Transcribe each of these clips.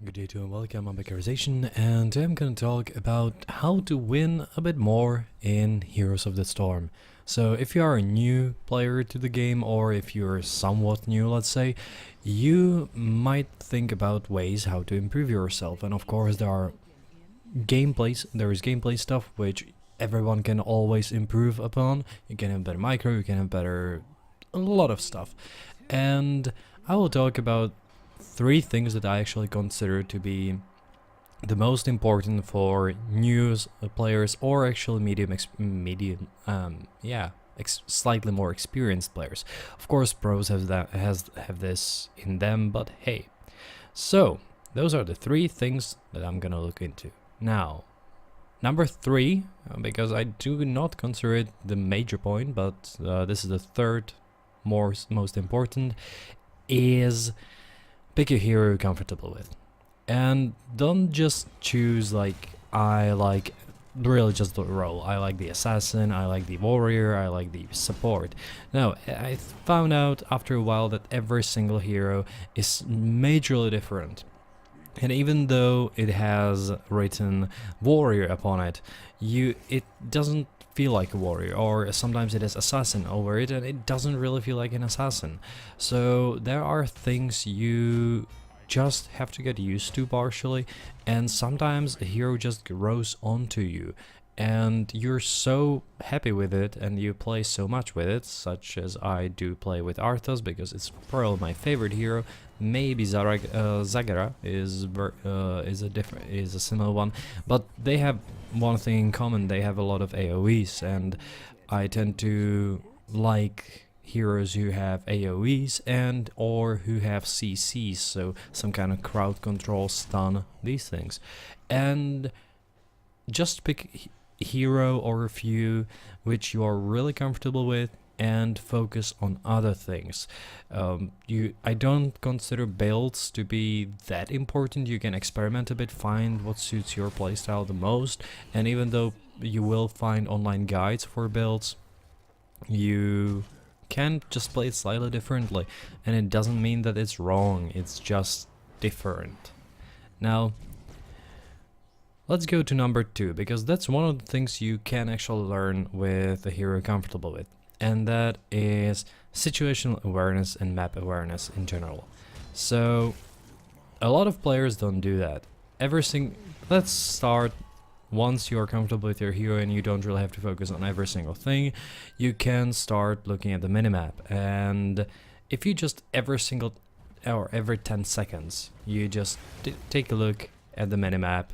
Good day to you and welcome on Beckerization, and today I'm going to talk about how to win a bit more in Heroes of the Storm. So if you are a new player to the game, or if you're somewhat new, let's say, you might think about ways how to improve yourself, and of course there is gameplay stuff which everyone can always improve upon. You can have better micro, you can have better a lot of stuff, and I will talk about three things that I actually consider to be the most important for new players, or actually slightly more experienced players. Of course, pros have this in them, but hey. So those are the three things that I'm gonna look into now. Number three, because I do not consider it the major point, but this is the third most important, is pick a hero you're comfortable with. And don't just choose I like really just the role. I like the assassin, I like the warrior, I like the support. No, I found out after a while that every single hero is majorly different. And even though it has written warrior upon it, it doesn't feel like a warrior, or sometimes it has assassin over it and it doesn't really feel like an assassin. So there are things you just have to get used to partially, and sometimes a hero just grows onto you and you're so happy with it and you play so much with it, such as I do play with Arthas because it's probably my favorite hero. Maybe Zagara is a similar one, but they have one thing in common: they have a lot of AoEs, and I tend to like heroes who have AoEs and or who have CCs, so some kind of crowd control, stun, these things. And just pick hero or a few which you are really comfortable with and focus on other things. I don't consider builds to be that important. You can experiment a bit, find what suits your playstyle the most, and even though you will find online guides for builds, you can just play it slightly differently, and it doesn't mean that it's wrong, it's just different. Now let's go to number two, because that's one of the things you can actually learn with a hero you're comfortable with, and that is situational awareness and map awareness in general. So a lot of players don't do that. Let's start. Once you're comfortable with your hero and you don't really have to focus on every single thing, you can start looking at the minimap. And if you just every 10 seconds, you just take a look at the minimap,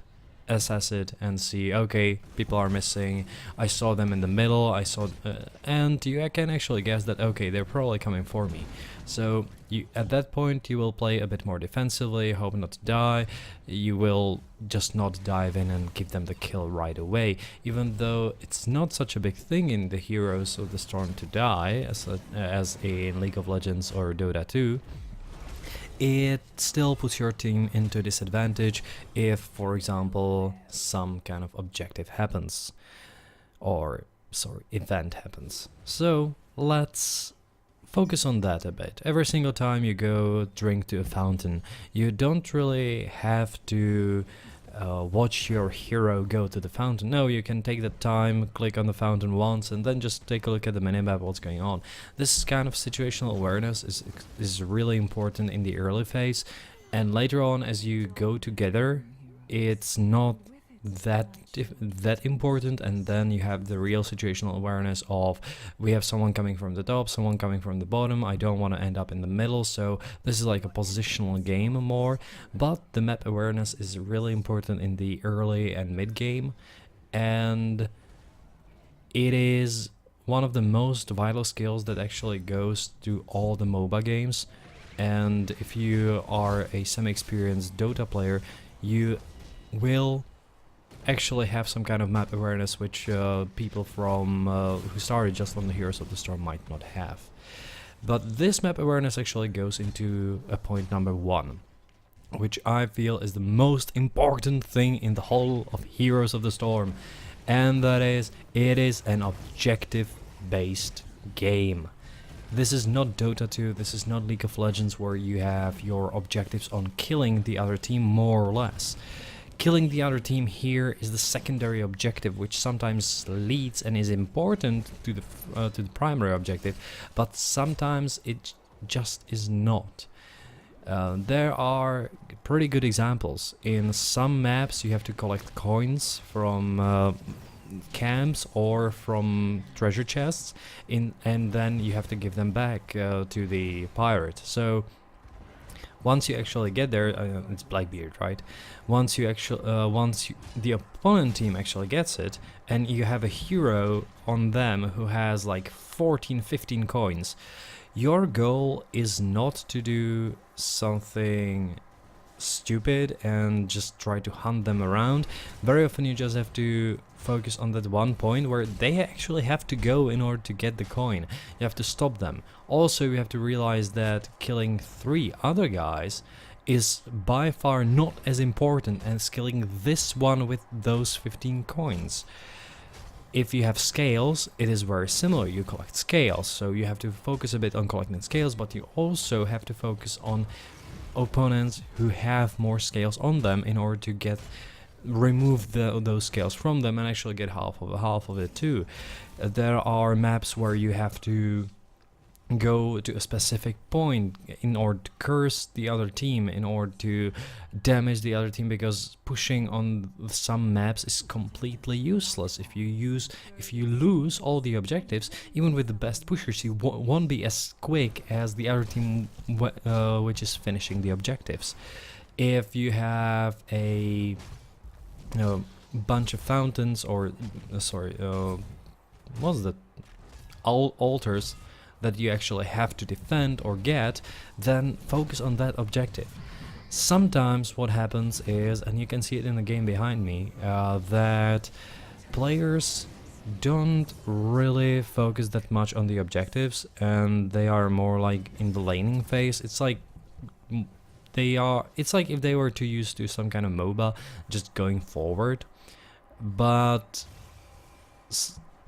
assess it and see, okay, people are missing, I saw them in the middle, and you can actually guess that, okay, they're probably coming for me. So at that point you will play a bit more defensively, hope not to die. You will just not dive in and give them the kill right away, even though it's not such a big thing in the Heroes of the Storm to die as in League of Legends or Dota 2. It still puts your team into disadvantage if, for example, some kind of objective happens, event happens. So let's focus on that a bit. Every single time you go drink to a fountain, you don't really have to watch your hero go to the fountain. No, you can take the time, click on the fountain once, and then just take a look at the minimap, what's going on. This kind of situational awareness is really important in the early phase, and later on as you go together, it's not that important, and then you have the real situational awareness of, we have someone coming from the top, someone coming from the bottom, I don't want to end up in the middle, so this is like a positional game more. But the map awareness is really important in the early and mid game, and it is one of the most vital skills that actually goes to all the MOBA games. And if you are a semi-experienced Dota player, you will actually have some kind of map awareness which people from who started just on the Heroes of the Storm might not have. But this map awareness actually goes into a point number one, which I feel is the most important thing in the whole of Heroes of the Storm, and that is, it is an objective based game. This is not Dota 2, this is not League of Legends where you have your objectives on killing the other team more or less. Killing the other team here is the secondary objective, which sometimes leads and is important to the primary objective, but sometimes it just is not. There are pretty good examples. In some maps you have to collect coins from camps or from treasure chests, and then you have to give them back to the pirate. So once you actually get there, it's Blackbeard, right? Once the opponent team actually gets it, and you have a hero on them who has like 14-15 coins, your goal is not to do something stupid and just try to hunt them around. Very often you just have to focus on that one point where they actually have to go in order to get the coin. You have to stop them. Also, you have to realize that killing 3 other guys is by far not as important as killing this one with those 15 coins. If you have scales, it is very similar. You collect scales, so you have to focus a bit on collecting scales, but you also have to focus on opponents who have more scales on them in order to remove those scales from them and actually get half of it too. There are maps where you have to go to a specific point in order to curse the other team, in order to damage the other team, because pushing on some maps is completely useless. If you lose all the objectives, even with the best pushers, you won't be as quick as the other team which is finishing the objectives. If you have a bunch of fountains, or what's that, altars that you actually have to defend or get, then focus on that objective. Sometimes what happens is, and you can see it in the game behind me, that players don't really focus that much on the objectives, and they are more like in the laning phase. It's like if they were too used to some kind of MOBA, just going forward. But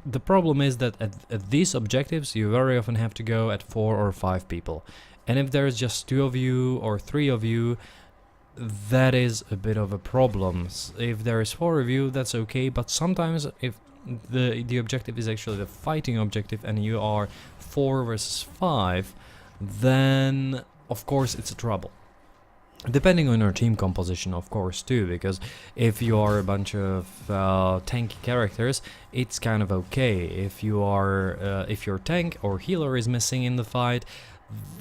the problem is that at these objectives you very often have to go at 4 or 5 people, and if there's just 2 of you or 3 of you, that is a bit of a problem. If there is 4 of you, that's okay, but sometimes if the objective is actually the fighting objective and you are 4 versus 5, then of course it's a trouble. Depending on your team composition, of course, too, because if you are a bunch of tanky characters, it's kind of okay. If your tank or healer is missing in the fight,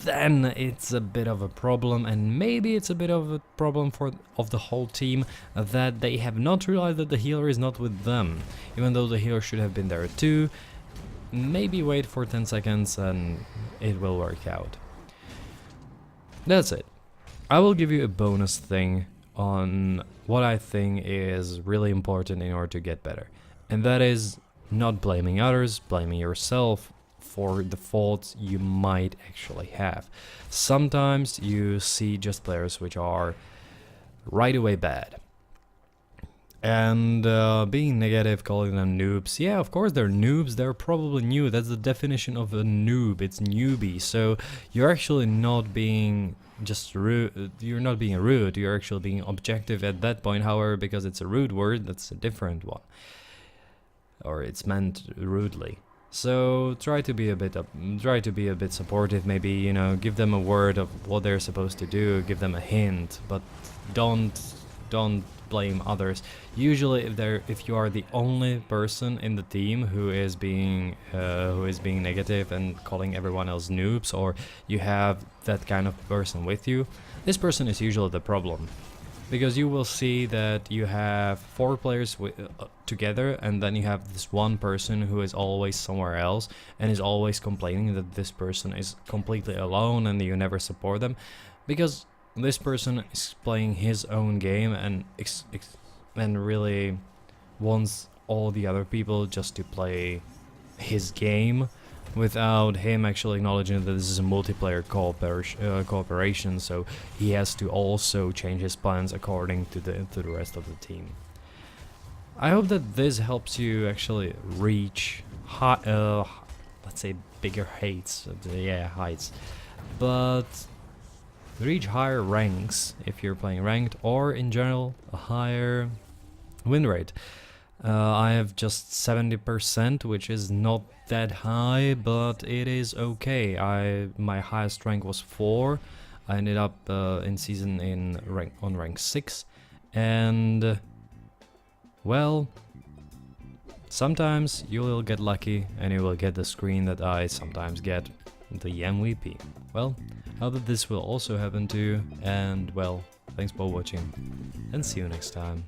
then it's a bit of a problem, and maybe it's a bit of a problem of the whole team, that they have not realized that the healer is not with them, even though the healer should have been there too. Maybe wait for 10 seconds and it will work out. That's it. I will give you a bonus thing on what I think is really important in order to get better. And that is not blaming others, blaming yourself for the faults you might actually have. Sometimes you see just players which are right away bad. And being negative, calling them noobs, yeah, of course they're noobs, they're probably new. That's the definition of a noob, it's newbie. So you're actually not being just rude, you're not being rude, you're actually being objective at that point. However, because it's a rude word, that's a different one, or it's meant rudely. So try to be a bit supportive, maybe, you know, give them a word of what they're supposed to do, give them a hint, but don't blame others. Usually if you are the only person in the team who is being negative and calling everyone else noobs, or you have that kind of person with you, this person is usually the problem. Because you will see that you have 4 players together, and then you have this one person who is always somewhere else and is always complaining that this person is completely alone and you never support them, because this person is playing his own game and really wants all the other people just to play his game, without him actually acknowledging that this is a multiplayer cooperation, so he has to also change his plans according to the rest of the team. I hope that this helps you actually reach let's say bigger heights, heights, but reach higher ranks if you're playing ranked, or in general a higher win rate. I have just 70%, which is not that high, but it is okay. My highest rank was 4. I ended up in season on rank 6, and well, sometimes you will get lucky and you will get the screen that I sometimes get, the MVP. Well, I hope that this will also happen to you, and well, thanks for watching, and see you next time.